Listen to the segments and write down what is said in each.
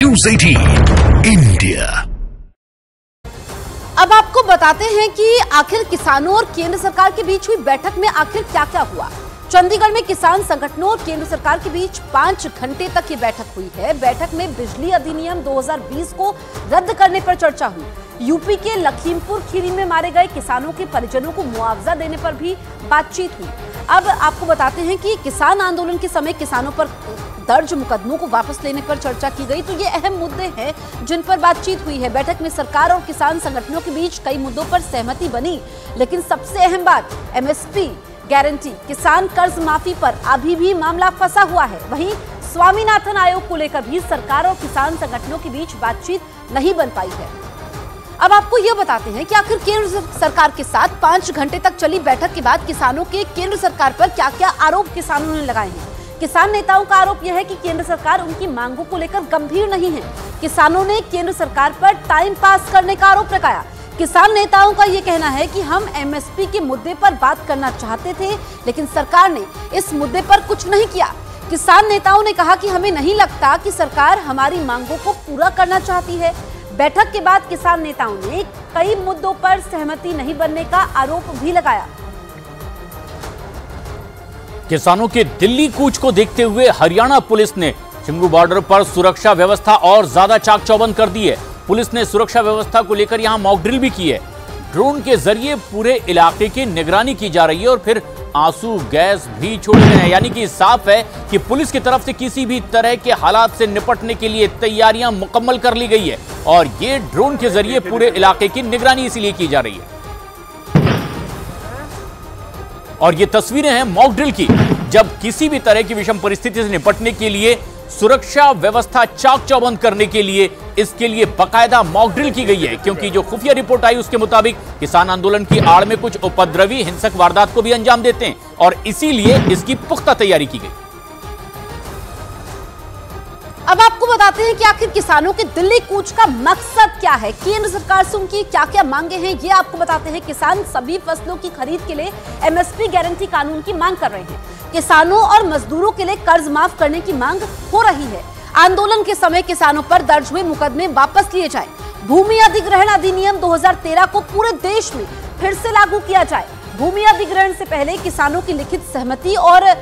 News 18 India. अब आपको बताते हैं कि आखिर किसानों और केंद्र सरकार के बीच हुई बैठक में आखिर क्या क्या हुआ। चंडीगढ़ में किसान संगठनों और केंद्र सरकार के बीच 5 घंटे तक ये बैठक हुई है। बैठक में बिजली अधिनियम 2020 को रद्द करने पर चर्चा हुई। यूपी के लखीमपुर खीरी में मारे गए किसानों के परिजनों को मुआवजा देने पर भी बातचीत हुई। अब आपको बताते हैं कि किसान आंदोलन के समय किसानों पर दर्ज मुकदमों को वापस लेने पर चर्चा की गई। तो ये अहम मुद्दे हैं जिन पर बातचीत हुई है। बैठक में सरकार और किसान संगठनों के बीच कई मुद्दों पर सहमति बनी, लेकिन सबसे अहम बात एमएसपी गारंटी, किसान कर्ज माफी पर अभी भी मामला फंसा हुआ है। वहीं स्वामीनाथन आयोग को लेकर भी सरकार और किसान संगठनों के बीच बातचीत नहीं बन पाई है। अब आपको यह बताते हैं कि आखिर केंद्र सरकार के साथ 5 घंटे तक चली बैठक के बाद किसानों के केंद्र सरकार पर क्या क्या आरोप किसानों ने लगाए हैं। किसान नेताओं का आरोप यह है कि केंद्र सरकार उनकी मांगों को लेकर गंभीर नहीं है। किसानों ने केंद्र सरकार पर टाइम पास करने का आरोप लगाया। किसान नेताओं का यह कहना है कि हम एमएसपी के मुद्दे पर बात करना चाहते थे, लेकिन सरकार ने इस मुद्दे पर कुछ नहीं किया। किसान नेताओं ने कहा कि हमें नहीं लगता कि सरकार हमारी मांगों को पूरा करना चाहती है। बैठक के बाद किसान नेताओं ने कई मुद्दों पर सहमति नहीं बनने का आरोप भी लगाया। किसानों के दिल्ली कूच को देखते हुए हरियाणा पुलिस ने चिंगू बॉर्डर पर सुरक्षा व्यवस्था और ज्यादा चाक चौबंद कर दी है। पुलिस ने सुरक्षा व्यवस्था को लेकर यहां मॉक ड्रिल भी की है। ड्रोन के जरिए पूरे इलाके की निगरानी की जा रही है और फिर आंसू गैस भी छोड़े गए हैं। यानी कि साफ है कि पुलिस की तरफ से किसी भी तरह के हालात से निपटने के लिए तैयारियां मुकम्मल कर ली गई है और ये ड्रोन के जरिए पूरे इलाके की निगरानी इसलिए की जा रही है। और ये तस्वीरें हैं मॉक ड्रिल की, जब किसी भी तरह की विषम परिस्थिति से निपटने के लिए सुरक्षा व्यवस्था चाक चौबंद करने के लिए इसके लिए बाकायदा मॉक ड्रिल की गई है। क्योंकि जो खुफिया रिपोर्ट आई उसके मुताबिक किसान आंदोलन की आड़ में कुछ उपद्रवी हिंसक वारदात को भी अंजाम देते हैं और इसीलिए इसकी पुख्ता तैयारी की गई। अब आपको बताते हैं कि आखिर किसानों के दिल्ली कूच का मकसद क्या है, केंद्र सरकार से उनकी क्या क्या मांगे हैं, ये आपको बताते हैं। किसान सभी फसलों की खरीद के लिए एमएसपी गारंटी कानून की मांग कर रहे हैं। किसानों और मजदूरों के लिए कर्ज माफ करने की मांग हो रही है। आंदोलन के समय किसानों पर दर्ज हुए मुकदमे वापस लिए जाए। भूमि अधिग्रहण अधिनियम 2013 को पूरे देश में फिर से लागू किया जाए। भूमि अधिग्रहण से पहले किसानों की लिखित सहमति और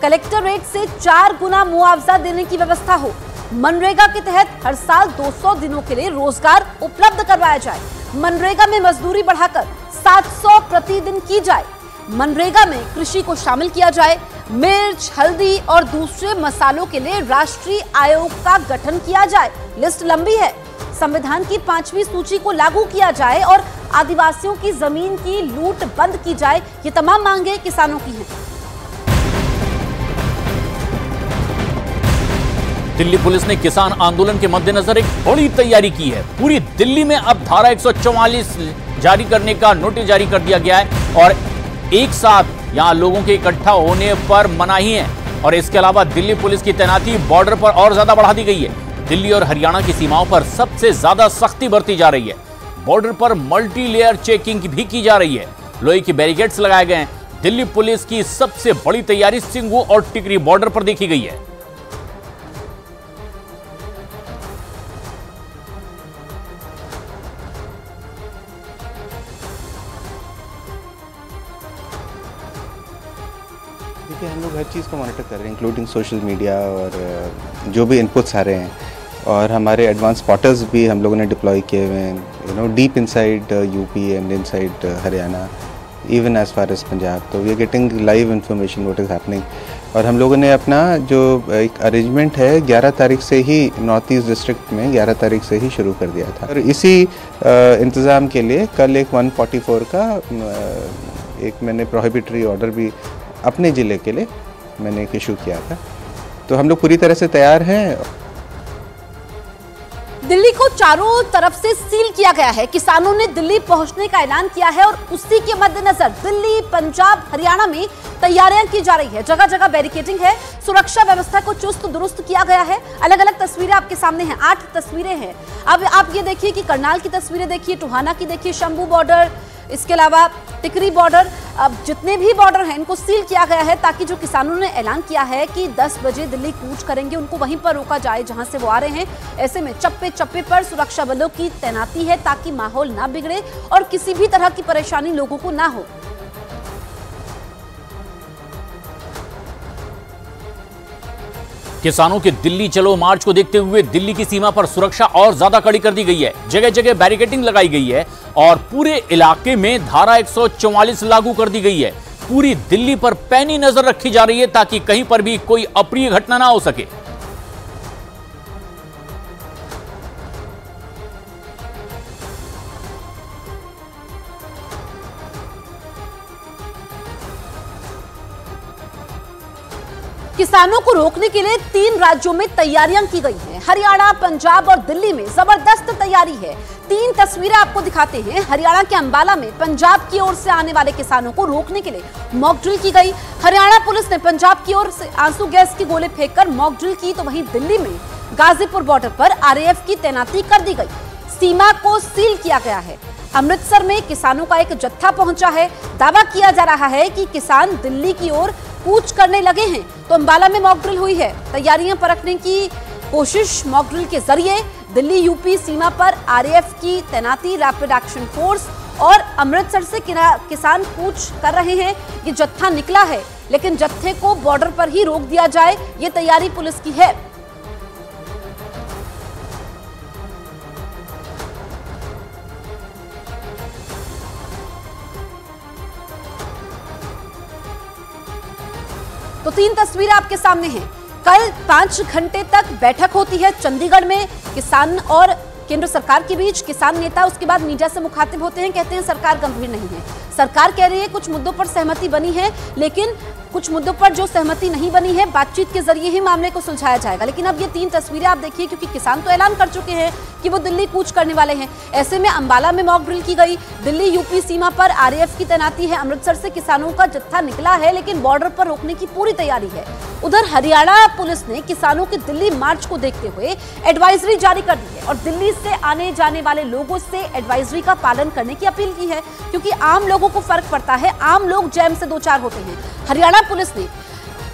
कलेक्टरेट से 4 गुना मुआवजा देने की व्यवस्था हो। मनरेगा के तहत हर साल 200 दिनों के लिए रोजगार उपलब्ध करवाया जाए। मनरेगा में मजदूरी बढ़ाकर 700 प्रतिदिन की जाए। मनरेगा में कृषि को शामिल किया जाए। मिर्च, हल्दी और दूसरे मसालों के लिए राष्ट्रीय आयोग का गठन किया जाए। लिस्ट लंबी है। संविधान की 5वीं सूची को लागू किया जाए और आदिवासियों की जमीन की लूट बंद की जाए। ये तमाम मांगे किसानों की हैं। दिल्ली पुलिस ने किसान आंदोलन के मद्देनजर एक बड़ी तैयारी की है। पूरी दिल्ली में अब धारा 144 जारी करने का नोटिस जारी कर दिया गया है और एक साथ यहां लोगों के इकट्ठा होने पर मनाही है। और इसके अलावा दिल्ली पुलिस की तैनाती बॉर्डर पर और ज्यादा बढ़ा दी गई है। दिल्ली और हरियाणा की सीमाओं पर सबसे ज्यादा सख्ती बरती जा रही है। बॉर्डर पर मल्टी लेयर चेकिंग भी की जा रही है। लोहे की बैरिकेड्स लगाए गए हैं। दिल्ली पुलिस की सबसे बड़ी तैयारी सिंगू और टिकरी बॉर्डर पर देखी गई है। देखिए, हम लोग हर चीज़ को मॉनिटर कर रहे हैं, इंक्लूडिंग सोशल मीडिया और जो भी इनपुट्स आ रहे हैं। और हमारे एडवांस स्पॉटर्स भी हम लोगों ने डिप्लॉय किए हुए हैं, deep inside UP and inside Haryana, even as far as Punjab. तो we are getting live information what is happening. और हम लोगों ने अपना जो एक अरेंजमेंट है 11 तारीख से ही नॉर्थ ईस्ट डिस्ट्रिक्ट में 11 तारीख से ही शुरू कर दिया था। और इसी इंतज़ाम के लिए कल एक 144 का एक मैंने प्रोहिबिटरी ऑर्डर भी अपने ज़िले के लिए मैंने एक इशू किया था। तो हम लोग पूरी तरह से तैयार हैं। दिल्ली को चारों तरफ से सील किया गया है। किसानों ने दिल्ली पहुंचने का ऐलान किया है और उसी के मद्देनजर दिल्ली, पंजाब, हरियाणा में तैयारियां की जा रही है। जगह जगह बैरिकेडिंग है। सुरक्षा व्यवस्था को चुस्त दुरुस्त किया गया है। अलग अलग तस्वीरें आपके सामने हैं, 8 तस्वीरें हैं। अब आप ये देखिए कि करनाल की तस्वीरें देखिए, टोहाना की देखिए, शंभू बॉर्डर, इसके अलावा टिकरी बॉर्डर। अब जितने भी बॉर्डर हैं इनको सील किया गया है ताकि जो किसानों ने ऐलान किया है कि 10 बजे दिल्ली कूच करेंगे उनको वहीं पर रोका जाए जहां से वो आ रहे हैं। ऐसे में चप्पे चप्पे पर सुरक्षा बलों की तैनाती है ताकि माहौल ना बिगड़े और किसी भी तरह की परेशानी लोगों को ना हो। किसानों के दिल्ली चलो मार्च को देखते हुए दिल्ली की सीमा पर सुरक्षा और ज्यादा कड़ी कर दी गई है। जगह जगह बैरिकेडिंग लगाई गई है और पूरे इलाके में धारा 144 लागू कर दी गई है। पूरी दिल्ली पर पैनी नजर रखी जा रही है ताकि कहीं पर भी कोई अप्रिय घटना ना हो सके। किसानों को रोकने के लिए 3 राज्यों में तैयारियां की गई हैं। हरियाणा, पंजाब और दिल्ली में जबरदस्त तैयारी है। 3 तस्वीरें आपको दिखाते हैं। हरियाणा के अंबाला में पंजाब की ओर से आने वाले किसानों को रोकने के लिए मॉक ड्रिल की गई। हरियाणा पुलिस ने पंजाब की ओर से आंसू गैस के गोले फेंककर मॉक ड्रिल की, तो वहीं दिल्ली में गाजीपुर बॉर्डर पर आरएएफ की तैनाती कर दी गई। सीमा को सील किया गया है। अमृतसर में किसानों का एक जत्था पहुंचा है। दावा किया जा रहा है कि किसान दिल्ली की ओर कूच करने लगे हैं, तो अंबाला में मॉक ड्रिल हुई है। तैयारियां परखने की कोशिश मॉक ड्रिल के जरिए। दिल्ली यूपी सीमा पर आरएएफ की तैनाती, रैपिड एक्शन फोर्स और अमृतसर से किसान कूच कर रहे हैं। ये जत्था निकला है लेकिन जत्थे को बॉर्डर पर ही रोक दिया जाए, ये तैयारी पुलिस की है। तो 3 तस्वीरें आपके सामने हैं। कल 5 घंटे तक बैठक होती है चंडीगढ़ में किसान और केंद्र सरकार के बीच। किसान नेता उसके बाद मीडिया से मुखातिब होते हैं, कहते हैं सरकार गंभीर नहीं है। सरकार कह रही है कुछ मुद्दों पर सहमति बनी है, लेकिन कुछ मुद्दों पर जो सहमति नहीं बनी है बातचीत के जरिए ही मामले को सुलझाया जाएगा। लेकिन अब ये 3 तस्वीरें आप देखिए, क्योंकि किसान तो ऐलान कर चुके हैं कि वो दिल्ली कूच करने वाले हैं। ऐसे में अंबाला में मॉक ड्रिल की गई। दिल्ली यूपी सीमा पर आरएएफ की तैनाती है। अमृतसर से किसानों का जत्था निकला है लेकिन बॉर्डर पर रोकने की पूरी तैयारी है। उधर हरियाणा पुलिस ने किसानों के दिल्ली मार्च को देखते हुए एडवाइजरी जारी कर दी है और दिल्ली से आने जाने वाले लोगों से एडवाइजरी का पालन करने की अपील की है, क्योंकि आम लोगों को फर्क पड़ता है। आम लोग जैम से 2-4 होते हैं। हरियाणा पुलिस ने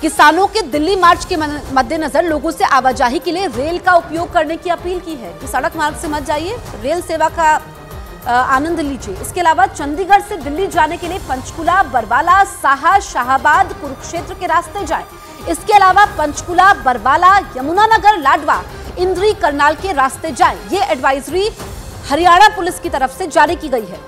किसानों के दिल्ली मार्च के मद्देनजर लोगों से आवाजाही के लिए रेल का उपयोग करने की अपील की है कि सड़क मार्ग से मत जाइए, रेल सेवा का आनंद लीजिए। इसके अलावा चंडीगढ़ से दिल्ली जाने के लिए पंचकुला, बरवाला, साहा, शाहबाद, कुरुक्षेत्र के रास्ते जाएं। इसके अलावा पंचकुला, बरवाला, यमुनानगर, लाडवा, इंद्री, करनाल के रास्ते जाएं। ये एडवाइजरी हरियाणा पुलिस की तरफ से जारी की गई है।